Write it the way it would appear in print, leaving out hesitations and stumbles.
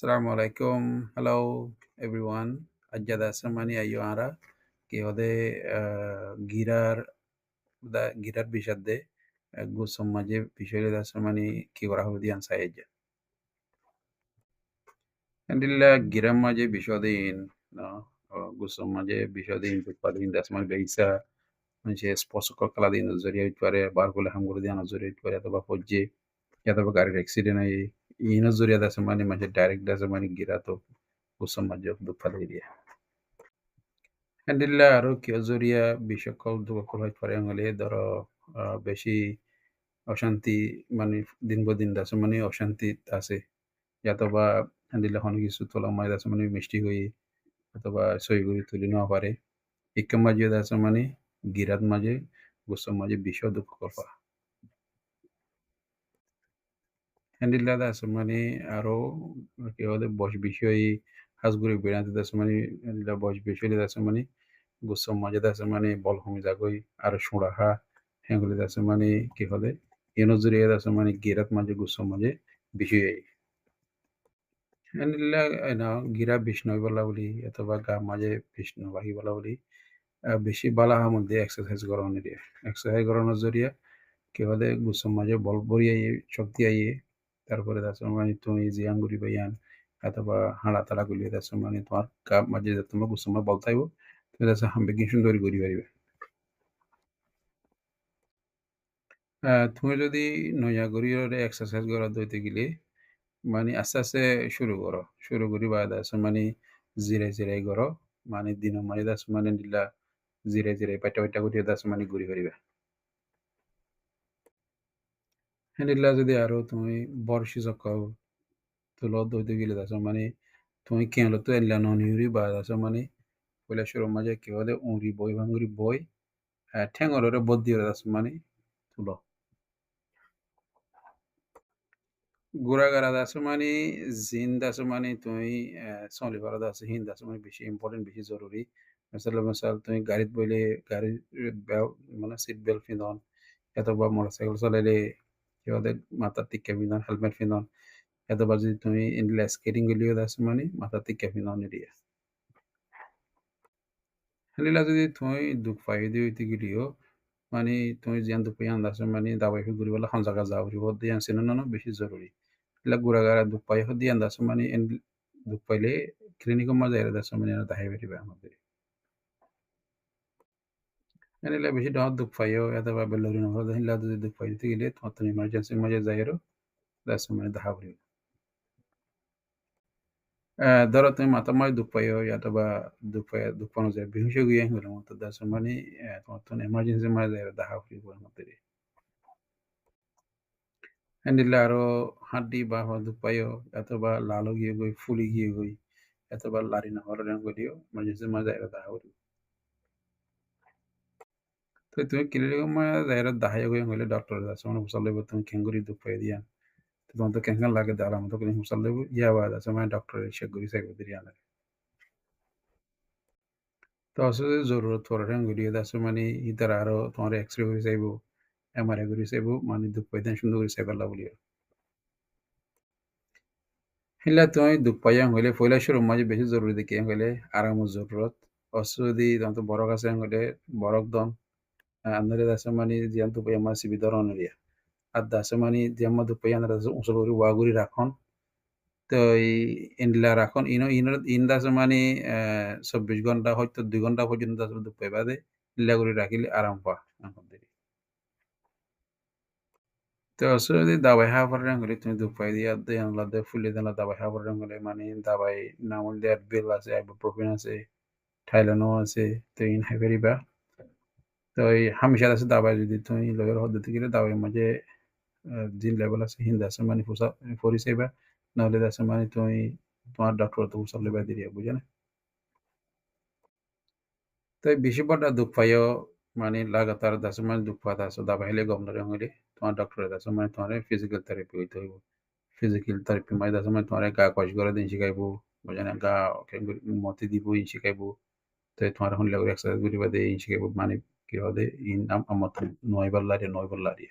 Assalamualaikum. Hello everyone. Ajjada samani ayo ara ki hode girar bishadde gu samaje bishole da samani ki gora hodi an saeja. Andilla giram maje bishode in no gu samaje bishode in padin da samani beisa manche sposo ko kala din zoriya itware bar kula hamguru diana zoriya itware to ba fojje ya to ba garir accident ay ina zoriya da samani manche direct da samani gira to gu samaje du padiriya. Alhamdulillah আরো কেউ জরিয়া বিশ্বকল দুঃখকল হইতে পারে হলে ধরো বেশি অশান্তি মানে দিন বো দিন দাসে মানে অশান্তি আছে অথবা আলহামদুলিল্লাহ অনেক কিছু তোলা মাই দাসে মানে মিষ্টি হই অথবা সইগুড়ি তুলি নেওয়া পারে ইকা মাঝে দাসে মানে গিরাত মাঝে গুসম মাঝে বিশ্ব দুঃখ করবা আলহামদুলিল্লাহ দাসে মানে আরো কেউ বস বিষয় হাজগুড়ি বেড়াতে দাসে মানে আলহামদুলিল্লাহ বস বিষয় দাসে মানে গুসম মাঝে দাসে মানে বল কমে যাগই আর সুড়াহা হেগুলি দাসে মানে কি হলে এনজুরিয়া দাসে মানে গিরাত মাঝে গুসম মাঝে বিষয় আলহামদুলিল্লাহ না গিরা বিষ্ণু বলা বলি অথবা গা মাঝে বিষ্ণু বাহি বলা বলি বেশি বালাহা মধ্যে এক্সারসাইজ করানোর দিয়ে এক্সারসাইজ করানোর জরিয়া কি হলে গুসম মাঝে বল বড়িয়ে শক্তি আইয়ে তারপরে দাসে মানে তুমি জিয়াঙ্গুরি বাইয়ান অথবা হাড়া তালা গুলি দাসে মানে তোমার গা মাঝে তোমার গুসম বল থাইব তুমি দাসে হামবে কি সুন্দর করি পারিবে তুমি যদি নয়া গরিয়রে এক্সারসাইজ করা দইতে গেলে মানে আস্তে আস্তে শুরু করি বাদ আছে মানে জিরাই জিরাই করো মানে দিন মানে দাস মানে দিলা জিরাই জিরাই পাইটা পাইটা করি দাস মানে ঘুরি পারিবা হ্যান্ডিল্লা যদি আরো তুমি বর্ষি চকাও তুলো দইতে গেলে দাস মানে তুমি কেন তো এলা ননিউরি বাদ আছে মানে পয়লা শুরু মাঝে কি হলে উঁড়ি বই ভাঙ্গুরি বই ঠ্যাঙ্গরে বদ্দি দাস মানে তুলো গুড়াগাড়া দাসে মানে জিন দাসে মানে তুমি চলিবার দাসে হিন দাসে মানে বেশি ইম্পর্টেন্ট বেশি জরুরি মিসাল তুমি গাড়িত বইলে গাড়ির মানে সিট বেল্ট পিন্ধন অথবা মোটরসাইকেল চলাইলে সিহঁতে মাথার টিকা পিন্ধন হেলমেট পিন্ধন অথবা যদি তুমি ইনলা স্কেটিং গলিও দাসে মানে মাথার টিকা পিন্ধন নিদিয়ে হেলিলা যদি তুমি দুঃখ পাই দিও ইতি গিলিও মানে তুমি জিয়ান দুঃখ পাই আন্দাসে মানে দাবাই ফি ঘুরিবলে এখন জায়গা যাও ঘুরিব দিয়ান চিনো বেশি জরুরি la guragara duppai hodi anda sumani en duppaile clinico ma zaira da sumani na dahe beri ba amade yani la beshi da duppai yo ya da ba bellori no da hilla da duppai te gele to tan emergency ma zairo da sumani da habri ধরো তুমি মাথা মারি দুঃখ পাইও অথবা দুঃখ যায় বেহুশ গিয়ে হলো মতো দা সমানি তোমার তো এমার্জেন্সি মারা যায় দেখা ফুরিব মতো হ্যান্ডিলে আরো হাড্ডি বা দুঃখ পাইও অথবা লালো গিয়ে গই ফুলি গিয়ে গই অথবা লারি না হরণ করিও এমার্জেন্সি মারা যায় দেখা ফুরিব তো তুমি ক্লিনিক মা যাইরা দাহাই গই হইলে ডক্টর আছে মানে হুসাল লইব তুমি কেঙ্গুরি দুঃখ পাই দিয়া তো তোমার তো কেঙ্গান লাগে দাঁড়া মতো করে হুসাল লইব ইয়া বাদ আছে মানে ডক্টর এসে গরি চাইব দিরিয়া লাগে তো আসলে জরুরত পড়ে গড়িয়ে আছে মানে ইতার আরো তোমার এক্সরে করে চাইব এমআরআই করে চাইব মানে দুঃখ পাইতেন সুন্দর করে চাইবার বলিও হিলা তুমি দুঃখ পাইয়া হইলে পয়লা শুরু মাঝে বেশি জরুরি দেখি হইলে আরামত জরুরত অস্ত্র যদি তোমার তো বরক আছে হইলে বরক দন আপনাদের আছে মানে জিয়ান তো পাই আমার সিবি ধরন এরিয়া আর দাসে মানে জিয়াম্মা দুঃখ পাইয়া আপনারা উঁচু করে ওয়াগুড়ি রাখন তো এই ইনলা রাখন ইন দাসে মানে 24 ঘন্টা হয়তো 2 ঘন্টা পর্যন্ত দাসে দুঃখ পাইবা দে ইল্লা করে রাখিলে আরাম পা তো আসলে দাবাই খাবার হলে তুমি দুপাই দিয়া দিয়ে আনলাদে ফুলে দিলা দাবাই খাবার হলে মানে দাবাই নামল দেয়ার বেল আছে আইবুপ্রোফেন আছে টাইলেনও আছে তো ইন হাইপারিবা তো এই হামেশা আছে দাবাই যদি তুমি লগের পদ্ধতি গেলে দাবাই মাঝে জিন লেভেল আছে হিন্দা আছে মানে ফুসা ফরি চাইবা নহলে আছে মানে তুমি তোমার ডক্টর তো ফুসা লেবা দিয়ে বুঝে না তো বেশি বড় দুঃখ পাইও মানে লাগাতার দাসে মানে দুঃখ পাতা আছে দাবাই হলে গম ধরে হলে তোমার ডক্টরের দাসে মানে তোমার ফিজিক্যাল থেরাপি হইতে হইব ফিজিক্যাল থেরাপি মানে দাসে মানে তোমার গা কষ করে দিন শিখাইব বুঝে না গা মতি দিব ইন শিখাইব তো তোমার হলে এক্সারসাইজ করিবা দিয়ে ইন শিখাইব মানে কি হবে ইন আমার নয় বল্লারি